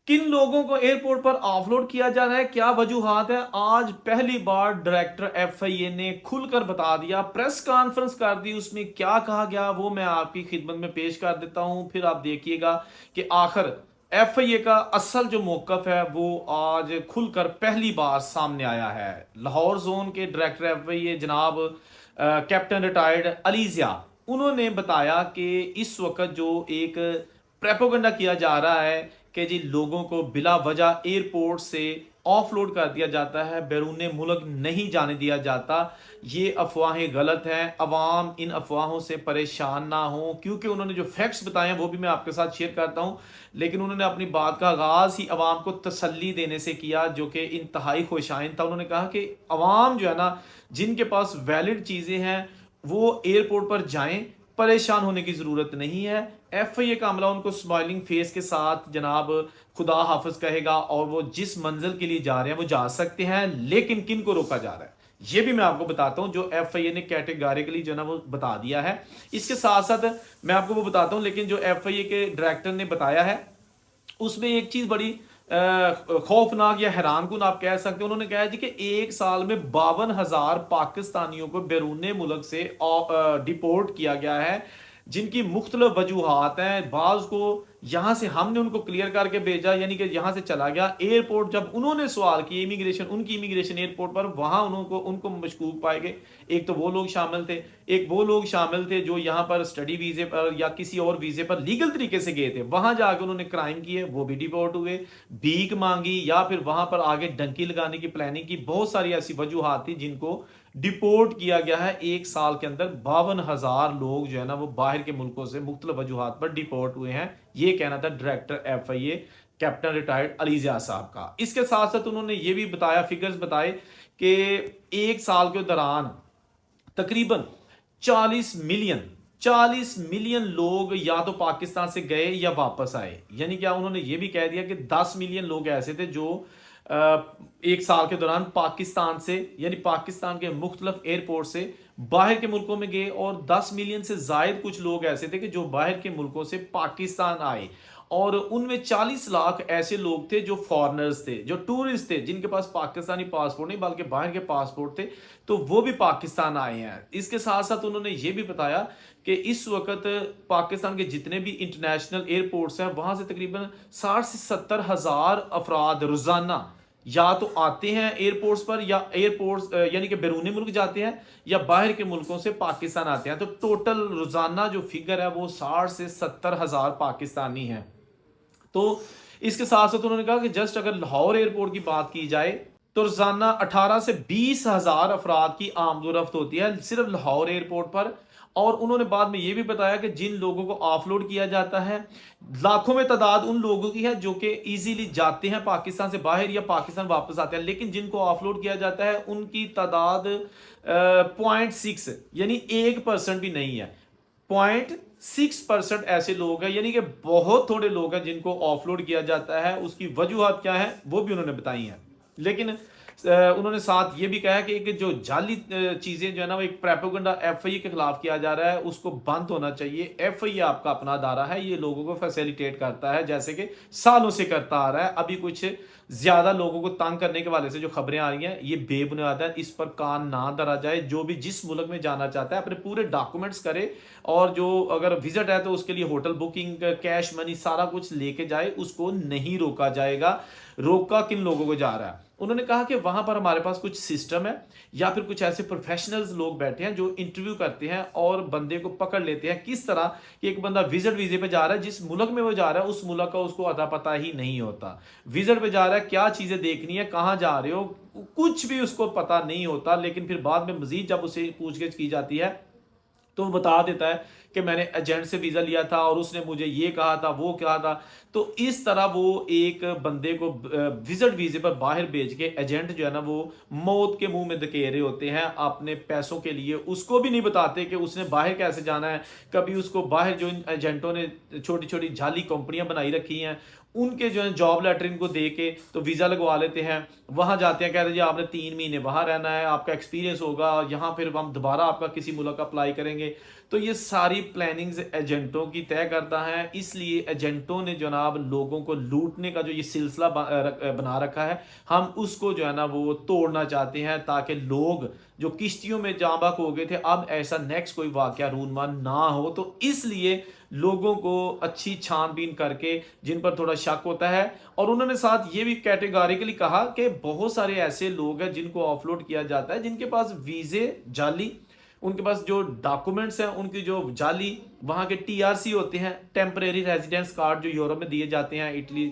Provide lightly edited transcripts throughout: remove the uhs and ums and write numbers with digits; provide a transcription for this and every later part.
किन लोगों को एयरपोर्ट पर ऑफलोड किया जा रहा है, क्या वजूहात है? आज पहली बार डायरेक्टर एफआईए ने खुलकर बता दिया, प्रेस कॉन्फ्रेंस कर दी। उसमें क्या कहा गया वो मैं आपकी खिदमत में पेश कर देता हूं, फिर आप देखिएगा कि आखिर एफआईए का असल जो मौकफ है वो आज खुलकर पहली बार सामने आया है। लाहौर जोन के डायरेक्टर एफआईए जनाब कैप्टन रिटायर्ड अलीजिया, उन्होंने बताया कि इस वक्त जो एक प्रेपोगंडा किया जा रहा है कि जी लोगों को बिला वजह एयरपोर्ट से ऑफलोड कर दिया जाता है, बैरून मुल्क नहीं जाने दिया जाता, ये अफवाहें गलत हैं। अवाम इन अफवाहों से परेशान ना हो, क्योंकि उन्होंने जो फैक्ट्स बताए हैं वो भी मैं आपके साथ शेयर करता हूं। लेकिन उन्होंने अपनी बात का आगाज ही अवाम को तसल्ली देने से किया, जो कि इंतहाई खुशाइन था। उन्होंने कहा कि अवाम जो है ना, जिनके पास वैलिड चीज़ें हैं वो एयरपोर्ट पर जाएं, परेशान होने की ज़रूरत नहीं है। एफआईए का अमला उनको स्माइलिंग फेस के साथ जनाब खुदा हाफिज कहेगा और वो जिस मंजिल के लिए जा रहे हैं वो जा सकते हैं। लेकिन किन को रोका जा रहा है ये भी मैं आपको बताता हूं, जो एफआईए ने कैटेगोरिकली जो ना वो बता दिया है। इसके साथ साथ मैं आपको वो बताता हूं, लेकिन जो एफआईए के डायरेक्टर ने बताया है उसमें एक चीज बड़ी खौफनाक या हैरानकुन आप कह सकते हो। उन्होंने कहा जी कि एक साल में 52,000 पाकिस्तानियों को बैरून मुल्क से डिपोर्ट किया गया है, जिनकी मुख्तलिफ वजूहात हैं। बाज को यहां से हमने उनको क्लियर करके भेजा, यानी कि यहां से चला गया। एयरपोर्ट जब उन्होंने सवाल किए इमिग्रेशन, उनकी इमिग्रेशन एयरपोर्ट पर, वहां उनको उनको मशकूक पाए गए। एक तो वो लोग शामिल थे, एक वो लोग शामिल थे जो यहाँ पर स्टडी वीजे पर या किसी और वीजे पर लीगल तरीके से गए थे, वहां जाकर उन्होंने क्राइम किए, वो भी डिपोर्ट हुए। भीख मांगी या फिर वहां पर आगे डंकी लगाने की प्लानिंग की, बहुत सारी ऐसी वजूहात थी जिनको डिपोर्ट किया गया है। एक साल के अंदर 52,000 लोग जो है ना वो बाहर के मुल्कों से मुख्तलिफ वजूहात पर डिपोर्ट हुए हैं। ये कहना था डायरेक्टर एफआईए कैप्टन रिटायर्ड अलीजिया साहब का। इसके साथ साथ उन्होंने ये भी बताया, फिगर्स बताए कि एक साल के दौरान तकरीबन 40 मिलियन लोग या तो पाकिस्तान से गए या वापस आए। यानी क्या उन्होंने ये भी कह दिया कि 10 मिलियन लोग ऐसे थे जो एक साल के दौरान पाकिस्तान से, यानी पाकिस्तान के मुख्तलिफ एयरपोर्ट से बाहर के मुल्कों में गए, और 10 मिलियन से जायद कुछ लोग ऐसे थे कि जो बाहर के मुल्कों से पाकिस्तान आए, और उनमें 40 लाख ऐसे लोग थे जो फॉरेनर्स थे, जो टूरिस्ट थे, जिनके पास पाकिस्तानी पासपोर्ट नहीं बल्कि बाहर के पासपोर्ट थे, तो वो भी पाकिस्तान आए हैं। इसके साथ साथ उन्होंने ये भी बताया कि इस वक्त पाकिस्तान के जितने भी इंटरनेशनल एयरपोर्ट्स हैं वहां से तकरीबन 60 से 70 हजार अफराद रोजाना या तो आते हैं एयरपोर्ट्स पर, या एयरपोर्ट्स यानी कि बैरून मुल्क जाते हैं, या बाहर के मुल्कों से पाकिस्तान आते हैं। तो टोटल रोजाना जो फिगर है वो 60 से 70 हजार पाकिस्तानी हैं। तो इसके साथ साथ उन्होंने कहा कि जस्ट अगर लाहौर एयरपोर्ट की बात की जाए तो रोजाना 18 से 20 हजार अफराद की आमदोरफ्त होती है सिर्फ लाहौर एयरपोर्ट पर। और उन्होंने बाद में यह भी बताया कि जिन लोगों को ऑफलोड किया जाता है, लाखों में तादाद उन लोगों की है जो कि इजीली जाते हैं पाकिस्तान से बाहर या पाकिस्तान वापस आते हैं, लेकिन जिनको ऑफलोड किया जाता है उनकी तादाद 0.6 यानी 1% भी नहीं है। 0.6% ऐसे लोग हैं, यानी कि बहुत थोड़े लोग हैं जिनको ऑफलोड किया जाता है। उसकी वजूहत क्या है वो भी उन्होंने बताई हैं। लेकिन उन्होंने साथ ये भी कहा कि एक जो जाली चीजें जो है ना वो एक प्रेपोगंडा एफआईए के खिलाफ किया जा रहा है, उसको बंद होना चाहिए। एफआईए आपका अपना अदारा है, ये लोगों को फैसिलिटेट करता है जैसे कि सालों से करता आ रहा है। अभी कुछ ज्यादा लोगों को तंग करने के वाले से जो खबरें आ रही हैं ये बेबुनियाद है, इस पर कान ना धरा जाए। जो भी जिस मुल्क में जाना चाहता है अपने पूरे डॉक्यूमेंट्स करे, और जो अगर विजिट है तो उसके लिए होटल बुकिंग, कैश मनी सारा कुछ लेके जाए, उसको नहीं रोका जाएगा। रोका किन लोगों को जा रहा है? उन्होंने कहा कि वहां पर हमारे पास कुछ सिस्टम है या फिर कुछ ऐसे प्रोफेशनल्स लोग बैठे हैं जो इंटरव्यू करते हैं और बंदे को पकड़ लेते हैं। किस तरह कि एक बंदा विजिट वीजे पे जा रहा है, जिस मुल्क में वो जा रहा है उस मुल्क का उसको अता पता ही नहीं होता। विजिट पे जा रहा है, क्या चीजें देखनी है, कहां जा रहे हो, कुछ भी उसको पता नहीं होता। लेकिन फिर बाद में मजीद जब उसे पूछगिछ की जाती है तो वो बता देता है कि मैंने एजेंट से वीज़ा लिया था और उसने मुझे ये कहा था, वो कहा था। तो इस तरह वो एक बंदे को विजिट वीजे पर बाहर भेज के एजेंट जो है ना वो मौत के मुंह में धकेले होते हैं अपने पैसों के लिए। उसको भी नहीं बताते कि उसने बाहर कैसे जाना है। कभी उसको बाहर जो एजेंटों ने छोटी छोटी जाली कंपनियां बनाई रखी हैं उनके जो है जॉब लेटर इनको दे के तो वीज़ा लगवा लेते हैं। वहां जाते हैं, कहते हैं जी आपने 3 महीने वहां रहना है, आपका एक्सपीरियंस होगा यहाँ, फिर हम दोबारा आपका किसी मुल्क अप्लाई करेंगे। तो ये सारी प्लानिंग्स एजेंटों की तय करता है, इसलिए एजेंटों ने जनाब लोगों को लूटने का जो ये सिलसिला बना रखा है, हम उसको जो है ना वो तोड़ना चाहते हैं, ताकि लोग जो किश्तियों में जांबाक हो गए थे अब ऐसा नेक्स्ट कोई वाकया रूनमान ना हो। तो इसलिए लोगों को अच्छी छानबीन करके जिन पर थोड़ा शक होता है, और उन्होंने साथ ये भी कैटेगोरिकली कहा कि बहुत सारे ऐसे लोग हैं जिनको ऑफलोड किया जाता है, जिनके पास वीजे जाली, उनके पास जो डॉक्यूमेंट्स हैं उनकी जो जाली, वहाँ के टीआरसी होते हैं, टेम्परेरी रेजिडेंस कार्ड जो यूरोप में दिए जाते हैं, इटली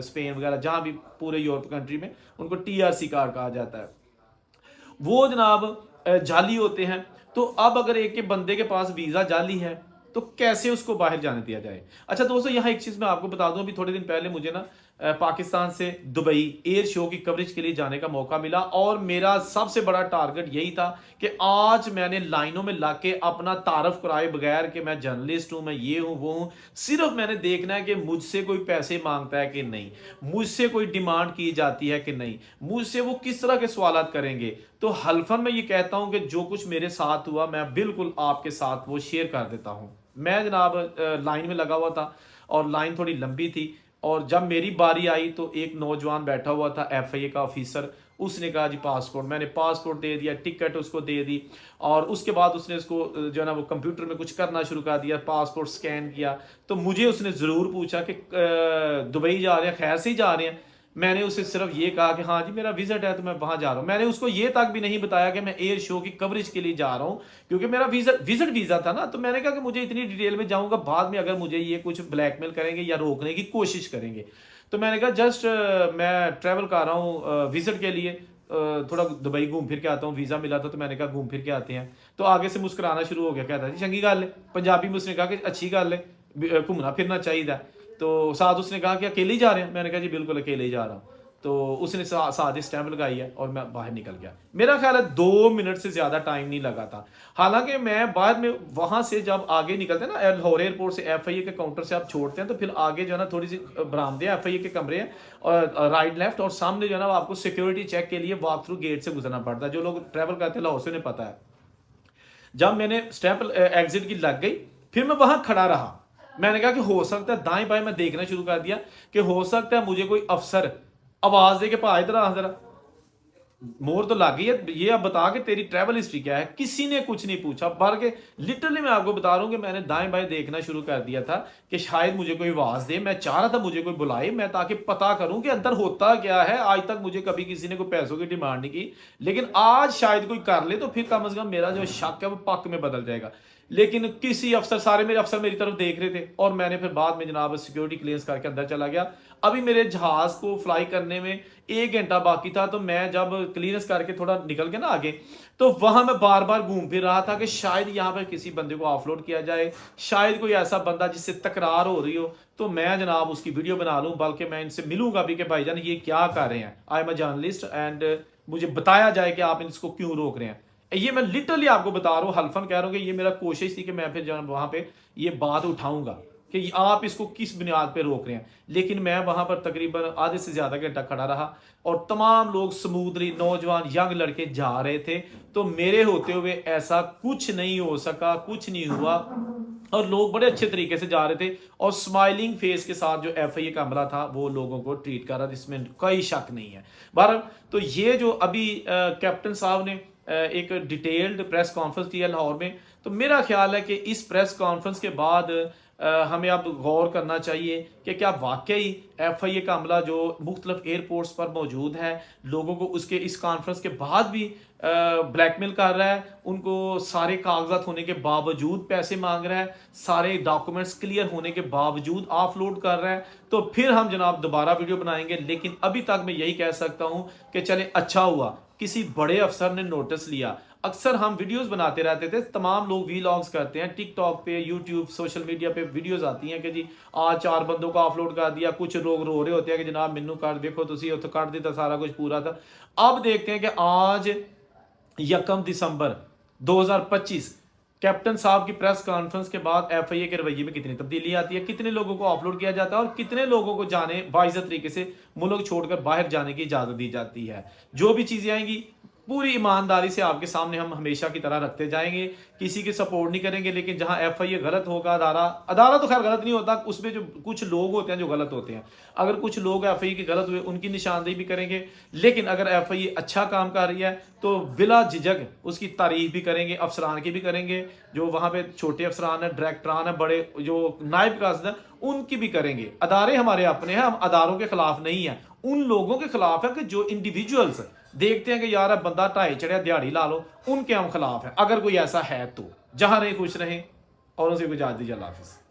स्पेन वगैरह जहाँ भी पूरे यूरोप कंट्री में उनको टीआरसी कार्ड कहा जाता है, वो जनाब जाली होते हैं। तो अब अगर एक के बंदे के पास वीज़ा जाली है तो कैसे उसको बाहर जाने दिया जाए। अच्छा दोस्तों, यहाँ एक चीज़ मैं आपको बता दूं, अभी थोड़े दिन पहले मुझे ना पाकिस्तान से दुबई एयर शो की कवरेज के लिए जाने का मौका मिला, और मेरा सबसे बड़ा टारगेट यही था कि आज मैंने लाइनों में लग के अपना तारफ कराए बगैर कि मैं जर्नलिस्ट हूं, मैं ये हूं वो हूं, सिर्फ मैंने देखना है कि मुझसे कोई पैसे मांगता है कि नहीं, मुझसे कोई डिमांड की जाती है कि नहीं, मुझसे वो किस तरह के सवालात करेंगे। तो हल्फन मैं ये कहता हूं कि जो कुछ मेरे साथ हुआ मैं बिल्कुल आपके साथ वो शेयर कर देता हूं। मैं जनाब लाइन में लगा हुआ था और लाइन थोड़ी लंबी थी, और जब मेरी बारी आई तो एक नौजवान बैठा हुआ था एफआईए का ऑफिसर, उसने कहा जी पासपोर्ट, मैंने पासपोर्ट दे दिया, टिकट उसको दे दी, और उसके बाद उसने उसको जो है ना वो कंप्यूटर में कुछ करना शुरू कर दिया, पासपोर्ट स्कैन किया। तो मुझे उसने ज़रूर पूछा कि दुबई जा रहे हैं, खैर से ही जा रहे हैं। मैंने उसे सिर्फ ये कहा कि हाँ जी मेरा विजिट है तो मैं वहाँ जा रहा हूँ। मैंने उसको ये तक भी नहीं बताया कि मैं एयर शो की कवरेज के लिए जा रहा हूँ, क्योंकि मेरा विजिट वीज़ा था ना। तो मैंने कहा कि मुझे इतनी डिटेल में जाऊँगा बाद में अगर मुझे ये कुछ ब्लैकमेल करेंगे या रोकने की कोशिश करेंगे। तो मैंने कहा जस्ट मैं ट्रैवल कर रहा हूँ विजिट के लिए, थोड़ा दुबई घूम फिर के आता हूँ, वीज़ा मिला था तो मैंने कहा घूम फिर के आते हैं। तो आगे से मुस्कुराना शुरू हो गया, कहता जी चंगी गल है, पंजाबी में उसने कहा कि अच्छी गल है, घूमना फिरना चाहिए। तो साथ उसने कहा कि अकेले ही जा रहे हैं, मैंने कहा जी बिल्कुल अकेले ही जा रहा हूँ। तो उसने साथ ही स्टैम्प लगाई है और मैं बाहर निकल गया। मेरा ख्याल है 2 मिनट से ज़्यादा टाइम नहीं लगा था। हालांकि मैं बाद में वहाँ से जब आगे निकलते हैं ना, लाहौर एयरपोर्ट से एफआईए के काउंटर से आप छोड़ते हैं तो फिर आगे जो है ना थोड़ी सी बरामदे एफआईए के कमरे हैं, और राइट लेफ्ट, और सामने जो है ना आपको सिक्योरिटी चेक के लिए वॉक थ्रू गेट से गुजरना पड़ता है। जो लोग ट्रैवल करते हैं लाहौर से उन्हें पता है। जब मैंने स्टैंप एग्जिट की लग गई, फिर मैं वहां खड़ा रहा। मैंने कहा कि हो सकता है, दाएं बाएं मैं देखना शुरू कर दिया कि हो सकता है मुझे कोई अफसर आवाज दे के पा इधर आ जरा, मोर तो लग गई है, ये अब बता के तेरी ट्रैवल हिस्ट्री क्या है। किसी ने कुछ नहीं पूछा, बल्कि लिटरली मैं आपको बता रहा हूं कि मैंने दाएं बाएं देखना शुरू कर दिया था कि शायद मुझे कोई आवाज दे। मैं चाह रहा था मुझे कोई बुलाए, मैं ताकि पता करूं कि अंदर होता क्या है। आज तक मुझे कभी किसी ने कोई पैसों की डिमांड नहीं की, लेकिन आज शायद कोई कर ले तो फिर कम से कम मेरा जो शक है वो पक में बदल जाएगा। लेकिन किसी अफसर, सारे मेरे अफसर मेरी तरफ देख रहे थे, और मैंने फिर बाद में जनाब सिक्योरिटी क्लियरेंस करके अंदर चला गया। अभी मेरे जहाज को फ्लाई करने में 1 घंटा बाकी था, तो मैं जब क्लियरेंस करके थोड़ा निकल गया ना आगे, तो वहां मैं बार बार घूम फिर रहा था कि शायद यहाँ पर किसी बंदे को ऑफलोड किया जाए, शायद कोई ऐसा बंदा जिससे तकरार हो रही हो तो मैं जनाब उसकी वीडियो बना लूं, बल्कि मैं इनसे मिलूंगा भी कि भाईजान ये क्या कर रहे हैं, I am a journalist and मुझे बताया जाए कि आप इसको क्यों रोक रहे हैं। ये मैं लिटरली आपको बता रहा हूँ, हल्फन कह रहा हूँ कि ये मेरा कोशिश थी कि मैं फिर वहां पे ये बात उठाऊंगा कि आप इसको किस बुनियाद पे रोक रहे हैं। लेकिन मैं वहां पर तकरीबन आधे से ज्यादा घंटा खड़ा रहा, और तमाम लोग स्मूथली, नौजवान यंग लड़के जा रहे थे, तो मेरे होते हुए ऐसा कुछ नहीं हो सका, कुछ नहीं हुआ, और लोग बड़े अच्छे तरीके से जा रहे थे, और स्माइलिंग फेस के साथ जो एफआईए का अमला था वो लोगों को ट्रीट कर रहा था, जिसमें कोई शक नहीं है। बहरहाल तो ये जो अभी कैप्टन साहब ने एक डिटेल्ड प्रेस कॉन्फ्रेंस की है लाहौर में, तो मेरा ख्याल है कि इस प्रेस कॉन्फ्रेंस के बाद हमें अब गौर करना चाहिए कि क्या वाकई एफआईए का अमला जो मुख्तलिफ एयरपोर्ट्स पर मौजूद है, लोगों को उसके इस कॉन्फ्रेंस के बाद भी ब्लैकमेल कर रहा है, उनको सारे कागजात होने के बावजूद पैसे मांग रहा है, सारे डॉक्यूमेंट्स क्लियर होने के बावजूद ऑफलोड कर रहा है। तो फिर हम जनाब दोबारा वीडियो बनाएंगे, लेकिन अभी तक मैं यही कह सकता हूं कि चले अच्छा हुआ किसी बड़े अफसर ने नोटिस लिया। अक्सर हम वीडियोस बनाते रहते थे, तमाम लोग वीलॉग्स करते हैं, टिकटॉक पे, यूट्यूब, सोशल मीडिया पे वीडियोस आती हैं कि जी आज 4 बंदों को अपलोड कर दिया, कुछ लोग रो रहे होते हैं कि जनाब मैनू कर देखो तुसी उत्थे कर दिता, सारा कुछ पूरा था। अब देखते हैं कि आज 1 दिसंबर 2025 कैप्टन साहब की प्रेस कॉन्फ्रेंस के बाद एफआईए के रवैये में कितनी तब्दीली आती है, कितने लोगों को अपलोड किया जाता है, और कितने लोगों को जाने बाइज्जत तरीके से मुल्क छोड़कर बाहर जाने की इजाजत दी जाती है। जो भी चीजें आएंगी पूरी ईमानदारी से आपके सामने हम हमेशा की तरह रखते जाएंगे, किसी की सपोर्ट नहीं करेंगे। लेकिन जहां एफआईए गलत होगा, अदारा तो खैर गलत नहीं होता, उसमें जो कुछ लोग होते हैं जो गलत होते हैं, अगर कुछ लोग एफआईए के गलत हुए उनकी निशानदेही भी करेंगे। लेकिन अगर एफआईए अच्छा काम कर रही है तो बिला झिझक उसकी तारीफ भी करेंगे, अफसरान की भी करेंगे, जो वहां पे छोटे अफसरान है, डायरेक्टरान है, बड़े जो नायब कासिद है उनकी भी करेंगे। अदारे हमारे अपने हैं, हम अदारों के खिलाफ नहीं है, उन लोगों के खिलाफ है कि जो इंडिविजुअल्स देखते हैं कि यार अब बंदा ढाई चढ़िया दिहाड़ी ला लो, उनके हम खिलाफ है। अगर कोई ऐसा है तो जहां रहे खुश रहें और उनसे गुजारिश दीजिए। अल्लाह हाफिज़।